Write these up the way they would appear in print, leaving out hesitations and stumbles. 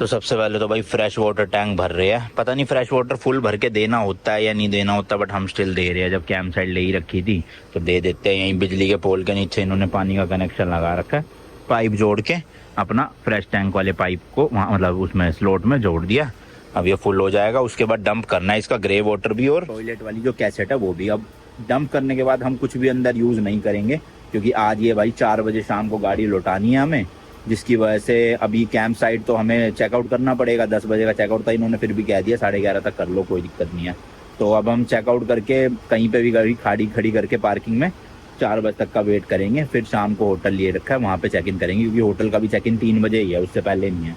तो सबसे पहले तो भाई फ्रेश वाटर टैंक भर रहे हैं। पता नहीं फ्रेश वाटर फुल भर के देना होता है या नहीं देना होता, बट हम स्टिल दे रहे हैं। जब कैंप साइड ले ही रखी थी तो दे देते हैं। यहीं बिजली के पोल के नीचे इन्होंने पानी का कनेक्शन लगा रखा है, पाइप जोड़ के अपना फ्रेश टैंक वाले पाइप को वहाँ मतलब उसमें स्लॉट में जोड़ दिया। अब ये फुल हो जाएगा, उसके बाद डंप करना है इसका ग्रे वाटर भी और टॉयलेट वाली जो कैसेट है वो भी। अब डंप करने के बाद हम कुछ भी अंदर यूज़ नहीं करेंगे, क्योंकि आज ये भाई 4 बजे शाम को गाड़ी लौटानी है हमें, जिसकी वजह से अभी कैंप साइट तो हमें चेकआउट करना पड़ेगा। 10 बजे का चेकआउट था, इन्होंने फिर भी कह दिया 11:30 तक कर लो, कोई दिक्कत नहीं है। तो अब हम चेकआउट करके कहीं पे भी गाड़ी खड़ी करके पार्किंग में 4 बजे तक का वेट करेंगे। फिर शाम को होटल लिए रखा है, वहाँ पे चेक इन करेंगे, क्योंकि होटल का भी चेक इन 3 बजे ही है, उससे पहले नहीं है।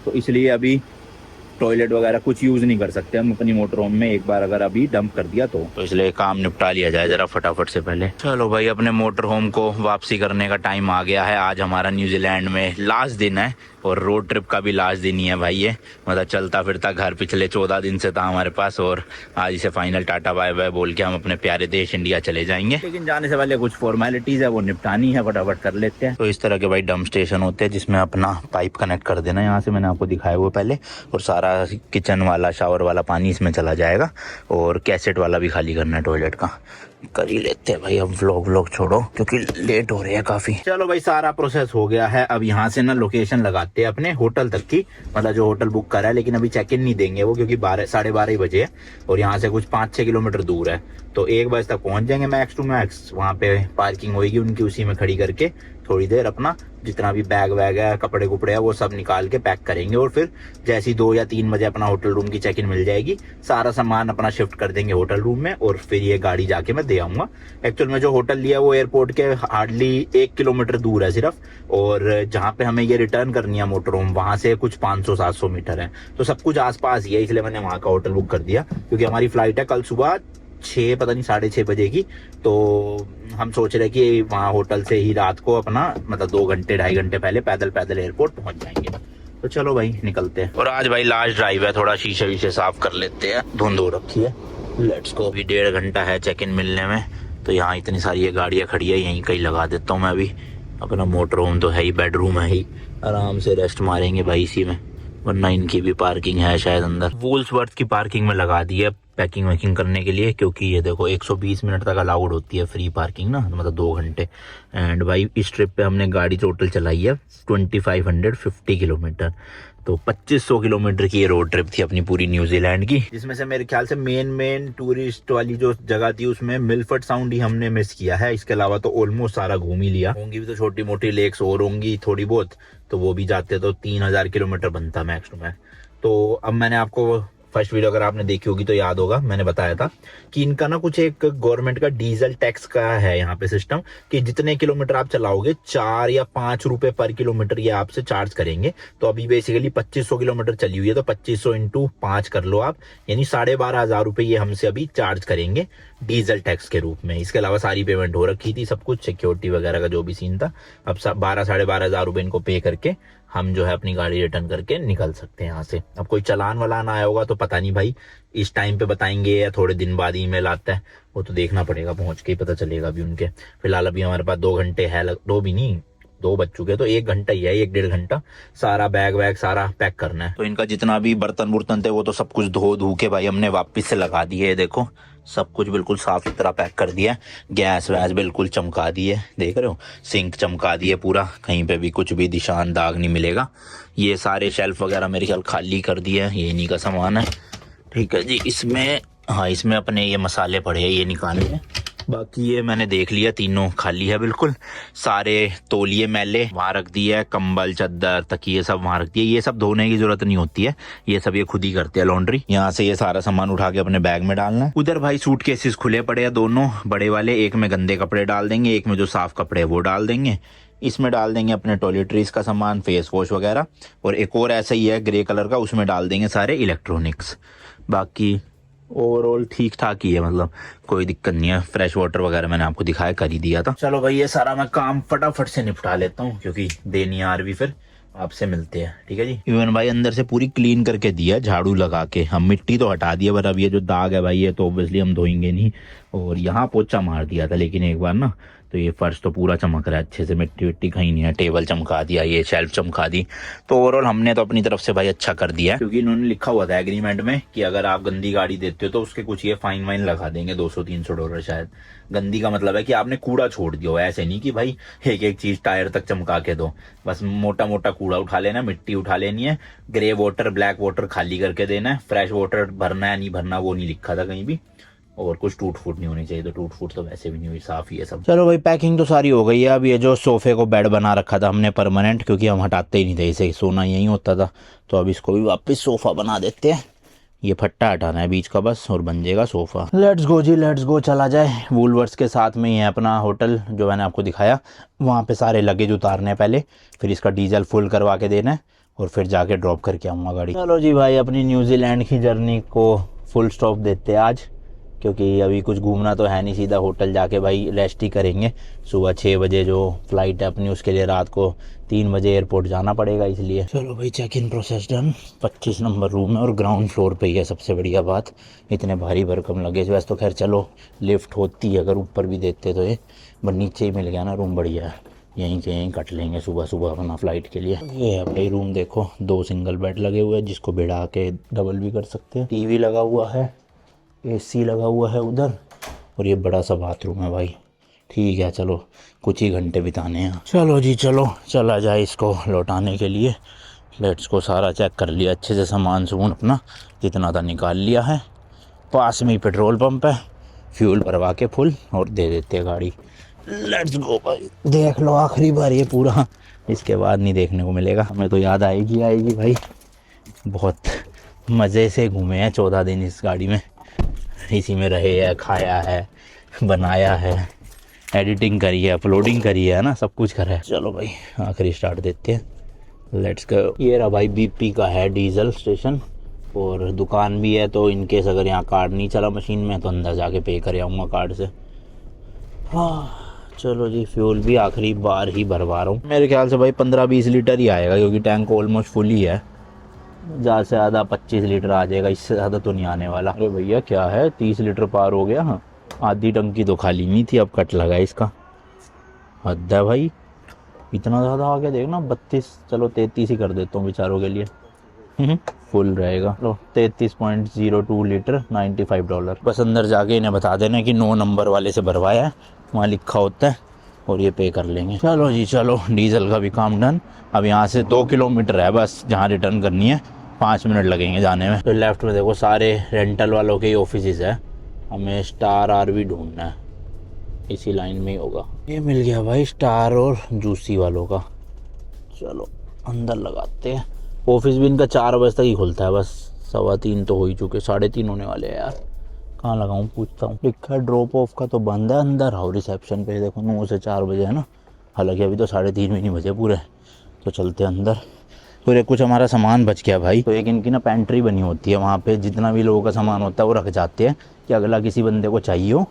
तो इसलिए अभी टॉयलेट वगैरह कुछ यूज़ नहीं कर सकते हम अपनी मोटर होम में, एक बार अगर अभी डंप कर दिया तो इसलिए काम निपटा लिया जाए जरा फटाफट से पहले। चलो भाई, अपने मोटर होम को वापसी करने का टाइम आ गया है। आज हमारा न्यूजीलैंड में लास्ट दिन है और रोड ट्रिप का भी लास्ट दिन ही है भाई। ये मतलब चलता फिरता घर पिछले 14 दिन से था हमारे पास, और आज इसे फाइनल टाटा बाय बाय बोल के हम अपने प्यारे देश इंडिया चले जाएंगे। लेकिन जाने से पहले कुछ फॉर्मेलिटीज है वो निपटानी है, फटाफट कर लेते हैं। तो इस तरह के भाई डंप स्टेशन होते हैं जिसमें अपना पाइप कनेक्ट कर देना, यहाँ से मैंने आपको दिखाया हुआ पहले, और सारा किचन वाला शावर वाला पानी इसमें चला जाएगा, और कैसेट वाला भी खाली करना है टॉयलेट का। कर ही लेते हैं भाई, अब व्लॉग छोड़ो क्योंकि लेट हो रहे हैं काफी। चलो भाई, सारा प्रोसेस हो गया है। अब यहाँ से ना लोकेशन लगाते हैं अपने होटल तक की, मतलब जो होटल बुक करा है, लेकिन अभी चेक इन नहीं देंगे वो, क्योंकि 12-12:30 बजे है और यहाँ से कुछ 5-6 किलोमीटर दूर है। तो 1 बजे तक पहुंच जाएंगे मैक्स टू मैक्स। वहाँ पे पार्किंग होगी उनकी, उसी में खड़ी करके थोड़ी देर अपना जितना भी बैग वैग है, कपड़े कुपड़े है, वो सब निकाल के पैक करेंगे, और फिर जैसी 2 या 3 बजे अपना होटल रूम की चेक इन मिल जाएगी, सारा सामान अपना शिफ्ट कर देंगे होटल रूम में, और फिर ये गाड़ी जाके मैं दे आऊंगा। एक्चुअल में जो होटल लिया वो एयरपोर्ट के हार्डली 1 किलोमीटर दूर है सिर्फ, और जहाँ पे हमें ये रिटर्न करनी है मोटर होम, वहां से कुछ 500-700 मीटर है। तो सब कुछ आसपास ही है, इसलिए मैंने वहाँ का होटल बुक कर दिया, क्योंकि हमारी फ्लाइट है कल सुबह 6, पता नहीं 6:30 बजे की। तो हम सोच रहे कि वहाँ होटल से ही रात को अपना मतलब 2-2.5 घंटे पहले पैदल एयरपोर्ट पहुंच जाएंगे। तो चलो भाई निकलते हैं। और आज भाई लास्ट ड्राइव है, थोड़ा शीशे वीशे साफ कर लेते हैं, धुंध हो रखी है। Let's go. अभी 1.5 घंटा है चेक इन मिलने में, तो यहाँ इतनी सारी ये गाड़ियाँ खड़ी है, यहीं कहीं लगा देता हूँ मैं अभी। अपना मोटर होम तो है ही, बेडरूम है ही, आराम से रेस्ट मारेंगे भाई इसी में, वरना इनकी भी पार्किंग है शायद अंदर। वूल्सवर्थ की पार्किंग में लगा दी है पैकिंग वैकिंग करने के लिए, क्योंकि ये देखो 120 मिनट तक अलाउड होती है फ्री पार्किंग ना, मतलब 2 घंटे। एंड भाई इस ट्रिप पे हमने गाड़ी टोटल चलाई है 2550 किलोमीटर, तो 2500 किलोमीटर की ये रोड ट्रिप थी अपनी पूरी न्यूजीलैंड की, जिसमें से मेरे ख्याल से मेन टूरिस्ट वाली जो जगह थी उसमें मिलफर्ड साउंड ही हमने मिस किया है। इसके अलावा तो ऑलमोस्ट सारा घूम ही लिया। होंगी भी तो छोटी मोटी लेक्स और होंगी थोड़ी बहुत, तो वो भी जाते तो 3000 किलोमीटर बनता मैक्स टू मैक्स। तो अब मैंने आपको फर्स्ट वीडियो अगर आपने देखी होगी तो याद होगा, मैंने बताया था कि इनका ना कुछ एक गवर्नमेंट का डीजल टैक्स का है यहाँ पे सिस्टम, कि जितने किलोमीटर आप चलाओगे 4 या 5 रुपए पर किलोमीटर ये आपसे चार्ज करेंगे। तो अभी बेसिकली 2500 किलोमीटर चली हुई है, तो 2500 × 5 कर लो आप, यानी 12,500 रुपए ये हमसे अभी चार्ज करेंगे डीजल टैक्स के रूप में। इसके अलावा सारी पेमेंट हो रखी थी, सब कुछ सिक्योरिटी वगैरह का जो भी सीन था। अब 12,500 रुपए इनको पे करके हम जो है अपनी गाड़ी रिटर्न करके निकल सकते हैं यहाँ से। अब कोई चलान वालान आया होगा तो पता नहीं भाई, इस टाइम पे बताएंगे या थोड़े दिन बाद ईमेल आता है, वो तो देखना पड़ेगा, पहुंच के ही पता चलेगा अभी उनके। फिलहाल अभी हमारे पास 2 घंटे है, 2 भी नहीं 2 बज चुके, तो 1 घंटा ही है, 1-1.5 घंटा सारा बैग वैग सारा पैक करना है। तो इनका जितना भी बर्तन बुर्तन थे वो तो सब कुछ धो के भाई हमने वापस से लगा दिए। देखो सब कुछ बिल्कुल साफ सुथरा पैक कर दिया। गैस वैस बिल्कुल चमका दी है, देख रहे हो, सिंक चमका दिए पूरा, कहीं पे भी कुछ भी निशान दाग नहीं मिलेगा। ये सारे शेल्फ वगैरह मेरे ख्याल खाली कर दिए, ये इन्हीं का सामान है। ठीक है जी, इसमें हाँ इसमें अपने ये मसाले पड़े हैं, ये निकालने हैं। बाकी ये मैंने देख लिया, तीनों खाली है बिल्कुल। सारे तौलिए मैले वहाँ रख दिए है, कंबल चद्दर तकिए सब वहाँ रख दिए। ये सब धोने की जरूरत नहीं होती है, ये सब ये खुद ही करते हैं लॉन्ड्री। यहाँ से ये सारा सामान उठा के अपने बैग में डालना है। उधर भाई सूटकेसेस खुले पड़े हैं दोनों बड़े वाले, एक में गंदे कपड़े डाल देंगे, एक में जो साफ कपड़े वो डाल देंगे। इसमें डाल देंगे अपने टॉयलेटरीज का सामान, फेस वॉश वगैरह, और एक और ऐसा ही है ग्रे कलर का, उसमें डाल देंगे सारे इलेक्ट्रॉनिक्स। बाकी ओवरऑल ठीक ठाक ही है, मतलब कोई दिक्कत नहीं है। फ्रेश वाटर वगैरह मैंने आपको दिखाया, कर ही दिया था। चलो भाई ये सारा मैं काम फटाफट से निपटा लेता हूँ, क्योंकि देनी यार भी, फिर आपसे मिलते हैं, ठीक है जी। इवन भाई अंदर से पूरी क्लीन करके दिया झाड़ू लगा के, हम मिट्टी तो हटा दिया, पर अब ये जो दाग है भाई ये तो ऑब्वियसली हम धोएंगे नहीं, और यहाँ पोछा मार दिया था लेकिन एक बार ना, तो ये फर्श तो पूरा चमक रहा है अच्छे से, मिट्टी विट्टी कहीं नहीं है, टेबल चमका दिया, ये शेल्फ चमका दी। तो ओवरऑल हमने तो अपनी तरफ से भाई अच्छा कर दिया है, क्योंकि इन्होंने लिखा हुआ था एग्रीमेंट में कि अगर आप गंदी गाड़ी देते हो तो उसके कुछ ये फाइन वाइन लगा देंगे, $200-300 शायद। गंदी का मतलब है कि आपने कूड़ा छोड़ दिया हो, ऐसे नहीं कि भाई एक एक चीज टायर तक चमका के दो, बस मोटा मोटा कूड़ा उठा लेना, मिट्टी उठा लेनी है, ग्रे वाटर ब्लैक वाटर खाली करके देना है, फ्रेश वाटर भरना है नहीं भरना वो नहीं लिखा था कहीं भी, और कुछ टूट फूट नहीं होनी चाहिए। तो टूट फूट तो वैसे भी नहीं हुई, साफ ही है सब। चलो भाई पैकिंग तो सारी हो गई है। अब ये जो सोफे को बेड बना रखा था हमने परमानेंट, क्योंकि हम हटाते ही नहीं थे इसे, सोना यही होता था, तो अब इसको भी वापस सोफा बना देते हैं। ये फट्टा हटाना है बीच का बस और बन जाएगा सोफा। लेट्स गो जी, लेट्स गो, चला जाए। वूलवर्ड्स के साथ में ही है अपना होटल जो मैंने आपको दिखाया, वहाँ पे सारे लगेज उतारने हैं पहले, फिर इसका डीजल फुल करवा के देना है और फिर जाके ड्रॉप करके आऊँगा गाड़ी। चलो जी भाई, अपनी न्यूजीलैंड की जर्नी को फुल स्टॉप देते हैं आज, क्योंकि अभी कुछ घूमना तो है नहीं, सीधा होटल जाके भाई रेस्ट ही करेंगे। सुबह 6 बजे जो फ्लाइट है अपनी, उसके लिए रात को 3 बजे एयरपोर्ट जाना पड़ेगा, इसलिए। चलो भाई, check in process done. 25 number room है और ग्राउंड फ्लोर पे ही है, सबसे बढ़िया बात। इतने भारी भरकम लगेज, वैसे तो खैर चलो लिफ्ट होती है, अगर ऊपर भी देते तो ये, बट नीचे ही मिल गया ना रूम, बढ़िया है। यहीं के यहीं कट लेंगे सुबह सुबह अपना फ्लाइट के लिए। ये है भाई रूम, देखो 2 सिंगल बेड लगे हुए हैं, जिसको भिड़ा के डबल भी कर सकते हैं। टीवी लगा हुआ है, एसी लगा हुआ है उधर, और ये बड़ा सा बाथरूम है भाई। ठीक है, चलो कुछ ही घंटे बिताने हैं। चलो जी चलो, चला जाए इसको लौटाने के लिए। लेट्स को, सारा चेक कर लिया अच्छे से, सामान सुमून अपना जितना था निकाल लिया है। पास में ही पेट्रोल पंप है, फ्यूल भरवा के फुल और दे देते हैं गाड़ी। लेट्स गो भाई, देख लो आखिरी बार ये पूरा, इसके बाद नहीं देखने को मिलेगा। हमें तो याद आएगी भाई, बहुत मज़े से घूमे हैं 14 दिन इस गाड़ी में, इसी में रहे हैं, खाया है, बनाया है, एडिटिंग करी है, अपलोडिंग करी है ना, सब कुछ करा है। चलो भाई आखिरी स्टार्ट देते हैं, लेट्स गो। ये रहा भाई बीपी का है डीजल स्टेशन, और दुकान भी है, तो इनकेस अगर यहाँ कार्ड नहीं चला मशीन में तो अंदर जाके पे कर आऊँगा कार्ड से। हाँ चलो जी, फ्यूल भी आखिरी बार ही भरवा रहा हूँ। मेरे ख्याल से भाई 15-20 लीटर ही आएगा, क्योंकि टैंक ऑलमोस्ट फुल ही है। ज़्यादा से ज़्यादा 25 लीटर आ जाएगा, इससे ज़्यादा तो नहीं आने वाला। अरे भैया क्या है, 30 लीटर पार हो गया। हाँ, आधी टंकी तो खाली नहीं थी, अब कट लगा इसका, हद है भाई, इतना ज़्यादा आ गया। देखना 32, चलो 33 ही कर देता हूँ बेचारों के लिए, फुल रहेगा। लो 33.02 लीटर, $95। बस अंदर जाके इन्हें बता देना कि 9 नंबर वाले से भरवाया है, वहाँ लिखा होता है, और ये पे कर लेंगे। चलो जी चलो, डीजल का भी काम डन। अब यहाँ से 2 किलोमीटर है बस, जहाँ रिटर्न करनी है 5 मिनट लगेंगे जाने में। तो लेफ्ट में देखो सारे रेंटल वालों के ही ऑफिस है, हमें स्टार आरवी ढूंढना है, इसी लाइन में ही होगा। ये मिल गया भाई स्टार और जूसी वालों का। चलो अंदर लगाते हैं। ऑफिस भी इनका 4 बजे तक ही खुलता है, बस 2:15 तो हो ही चुके, 3:30 होने वाले हैं यार। कहाँ लगाऊँ पूछता हूँ, लिखा है ड्रॉप ऑफ का तो बंद है, अंदर आओ रिसेप्शन पे, देखो 9 से 4 बजे है ना, हालांकि अभी तो 3:30 भी नहीं बजे पूरे। तो चलते हैं अंदर। तो ये कुछ हमारा सामान बच गया भाई, तो एक इनकी ना पेंट्री बनी होती है, वहाँ पे जितना भी लोगों का सामान होता है वो रख जाते हैं, कि अगला किसी बंदे को चाहिए हो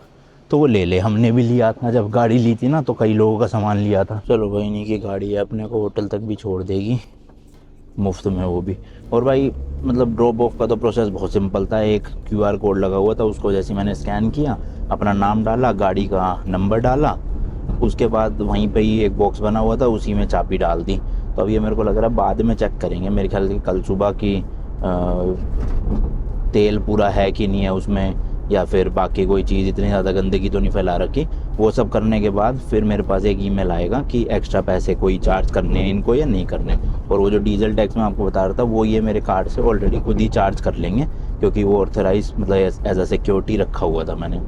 तो वो ले ले। हमने भी लिया था जब गाड़ी ली थी ना, तो कई लोगों का सामान लिया था। चलो भाई, इन्हीं की गाड़ी है, अपने को होटल तक भी छोड़ देगी मुफ्त में वो भी। और भाई मतलब ड्रॉप ऑफ का तो प्रोसेस बहुत सिंपल था, एक QR कोड लगा हुआ था, उसको जैसे मैंने स्कैन किया, अपना नाम डाला, गाड़ी का नंबर डाला, उसके बाद वहीं पे ही एक बॉक्स बना हुआ था, उसी में चाबी डाल दी। तो अब ये मेरे को लग रहा है बाद में चेक करेंगे, मेरे ख्याल से कल सुबह की तेल पूरा है कि नहीं है उसमें, या फिर बाकी कोई चीज़ इतनी ज़्यादा गंदगी तो नहीं फैला रखी। वो सब करने के बाद फिर मेरे पास एक ईमेल आएगा कि एक्स्ट्रा पैसे कोई चार्ज करने हैं इनको या नहीं करने। और वो जो डीजल टैक्स मैं आपको बता रहा था, वो ये मेरे कार्ड से ऑलरेडी खुद ही चार्ज कर लेंगे, क्योंकि वो ऑथराइज मतलब एज अ सिक्योरिटी रखा हुआ था मैंने।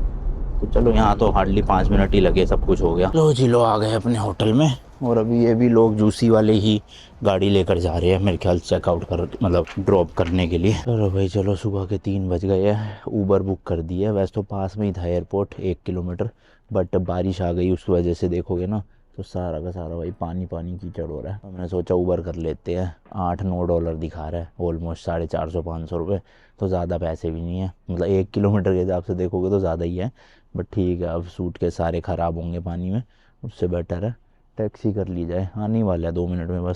तो चलो यहाँ तो हार्डली 5 मिनट ही लगे, सब कुछ हो गया। लो जी लो, आ गए अपने होटल में। और अभी ये भी लोग जूसी वाले ही गाड़ी लेकर जा रहे हैं मेरे ख्याल से, चेकआउट कर मतलब ड्रॉप करने के लिए। चलो भाई चलो, सुबह के 3 बज गए हैं, ऊबर बुक कर दिया है। वैसे तो पास में ही था एयरपोर्ट, 1 किलोमीटर, बट बारिश आ गई, उस वजह से देखोगे ना तो सारा का सारा भाई पानी पानी कीचड़ हो रहा है। तो मैंने सोचा ऊबर कर लेते हैं। $8-9 दिखा रहा है, ऑलमोस्ट 450-500 रुपये, तो ज़्यादा पैसे भी नहीं है, मतलब 1 किलोमीटर के हिसाब से देखोगे तो ज़्यादा ही है, बट ठीक है। अब सूट के सारे ख़राब होंगे पानी में, उससे बेटर है टैक्सी कर ली जाए। आने वाला है 2 मिनट में बस।